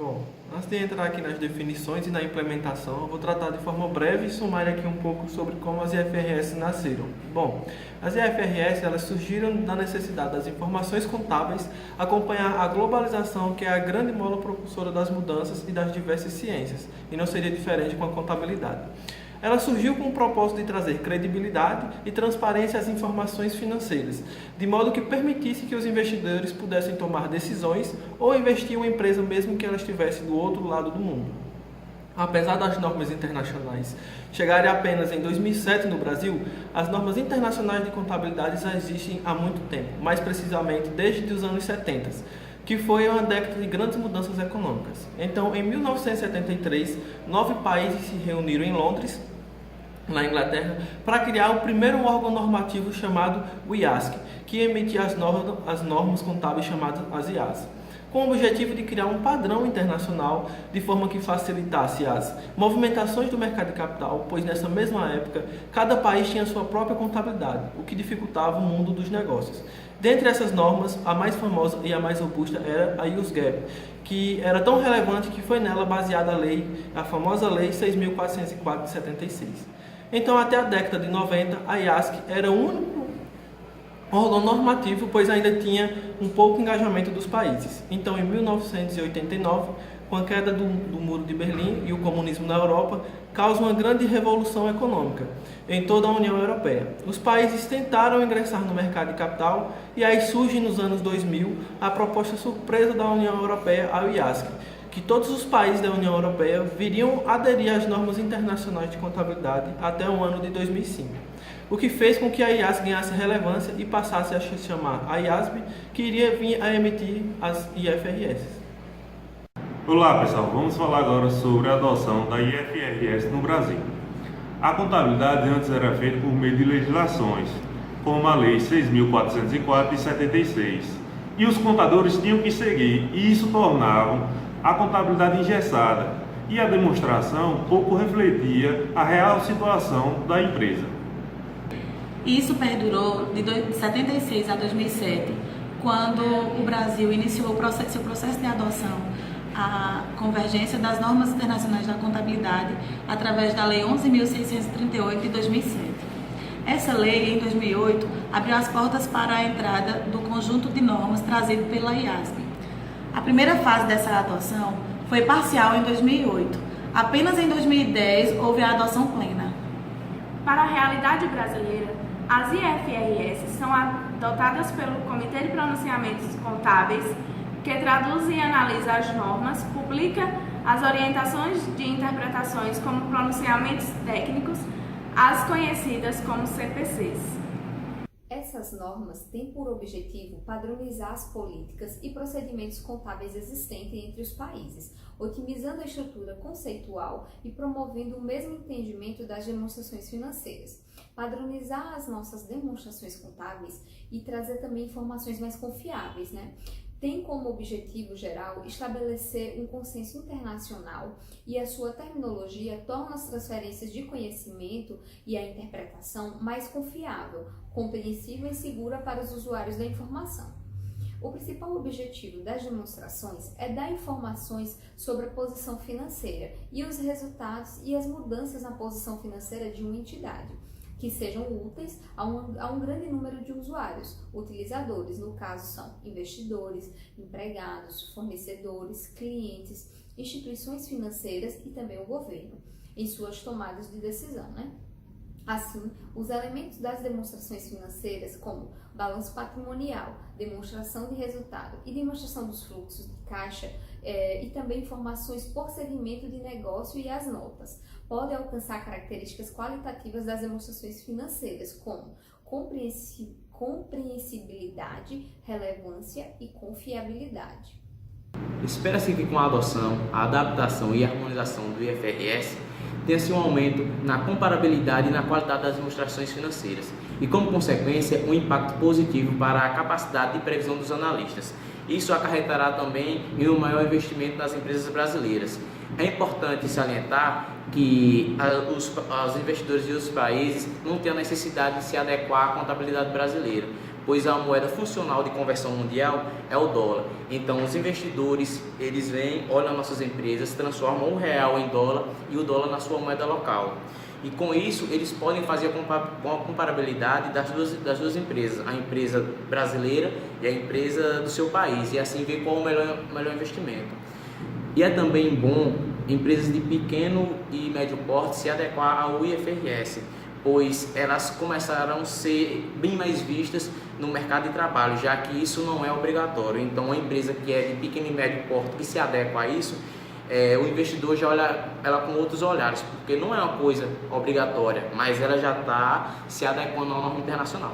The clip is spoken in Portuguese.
Bom, antes de entrar aqui nas definições e na implementação, eu vou tratar de forma breve e sumária aqui um pouco sobre como as IFRS nasceram. Bom, as IFRS elas surgiram da necessidade das informações contábeis acompanhar a globalização, que é a grande mola propulsora das mudanças e das diversas ciências, e não seria diferente com a contabilidade. Ela surgiu com o propósito de trazer credibilidade e transparência às informações financeiras, de modo que permitisse que os investidores pudessem tomar decisões ou investir em uma empresa mesmo que ela estivesse do outro lado do mundo. Apesar das normas internacionais chegarem apenas em 2007 no Brasil, as normas internacionais de contabilidade já existem há muito tempo, mais precisamente desde os anos 70, que foi uma década de grandes mudanças econômicas. Então, em 1973, 9 países se reuniram em Londres, na Inglaterra, para criar o primeiro órgão normativo chamado o IASC, que emitia as normas contábeis chamadas as IAS, com o objetivo de criar um padrão internacional de forma que facilitasse as movimentações do mercado de capital, pois nessa mesma época cada país tinha sua própria contabilidade, o que dificultava o mundo dos negócios. Dentre essas normas, a mais famosa e a mais robusta era a US GAAP, que era tão relevante que foi nela baseada a famosa Lei 6.404 de 76. Então, até a década de 90, a IASC era o único órgão normativo, pois ainda tinha um pouco engajamento dos países. Então, em 1989, com a queda do Muro de Berlim e o comunismo na Europa, causa uma grande revolução econômica em toda a União Europeia. Os países tentaram ingressar no mercado de capital e aí surge nos anos 2000 a proposta surpresa da União Europeia ao IASC, que todos os países da União Europeia viriam aderir às normas internacionais de contabilidade até o ano de 2005, o que fez com que a IASB ganhasse relevância e passasse a se chamar a IASB, que iria vir a emitir as IFRS. Olá pessoal, vamos falar agora sobre a adoção da IFRS no Brasil. A contabilidade antes era feita por meio de legislações, como a Lei 6.404 de 76, e os contadores tinham que seguir, e isso tornava a contabilidade engessada, e a demonstração pouco refletia a real situação da empresa. Isso perdurou de 76 a 2007, quando o Brasil iniciou seu processo de adoção à convergência das normas internacionais da contabilidade através da Lei 11.638 de 2007. Essa lei, em 2008, abriu as portas para a entrada do conjunto de normas trazido pela IASB. A primeira fase dessa adoção foi parcial em 2008. Apenas em 2010 houve a adoção plena. Para a realidade brasileira, as IFRS são adotadas pelo Comitê de Pronunciamentos Contábeis, que traduz e analisa as normas, publica as orientações de interpretações como pronunciamentos técnicos, as conhecidas como CPCs. Essas normas têm por objetivo padronizar as políticas e procedimentos contábeis existentes entre os países, otimizando a estrutura conceitual e promovendo o mesmo entendimento das demonstrações financeiras. Padronizar as nossas demonstrações contábeis e trazer também informações mais confiáveis, tem como objetivo geral estabelecer um consenso internacional, e a sua terminologia torna as transferências de conhecimento e a interpretação mais confiável, compreensível e segura para os usuários da informação. O principal objetivo das demonstrações é dar informações sobre a posição financeira e os resultados e as mudanças na posição financeira de uma entidade, que sejam úteis a um grande número de usuários, utilizadores, no caso são investidores, empregados, fornecedores, clientes, instituições financeiras e também o governo, em suas tomadas de decisão, Assim, os elementos das demonstrações financeiras, como balanço patrimonial, demonstração de resultado e demonstração dos fluxos de caixa, e também informações por segmento de negócio e as notas, podem alcançar características qualitativas das demonstrações financeiras, como compreensibilidade, relevância e confiabilidade. Espera-se que com a adoção, a adaptação e a harmonização do IFRS tenha-se um aumento na comparabilidade e na qualidade das demonstrações financeiras e, como consequência, um impacto positivo para a capacidade de previsão dos analistas. Isso acarretará também em um maior investimento nas empresas brasileiras. É importante salientar que os investidores de outros países não têm a necessidade de se adequar à contabilidade brasileira, pois a moeda funcional de conversão mundial é o dólar. Então os investidores, eles vêm, olham nossas empresas, transformam o real em dólar e o dólar na sua moeda local. E com isso eles podem fazer a comparabilidade das duas empresas, a empresa brasileira e a empresa do seu país, e assim ver qual é o melhor investimento. E é também bom empresas de pequeno e médio porte se adequar ao IFRS, pois elas começaram a ser bem mais vistas no mercado de trabalho, já que isso não é obrigatório. Então, uma empresa que é de pequeno e médio porte que se adequa a isso, o investidor já olha ela com outros olhares, porque não é uma coisa obrigatória, mas ela já está se adequando à norma internacional.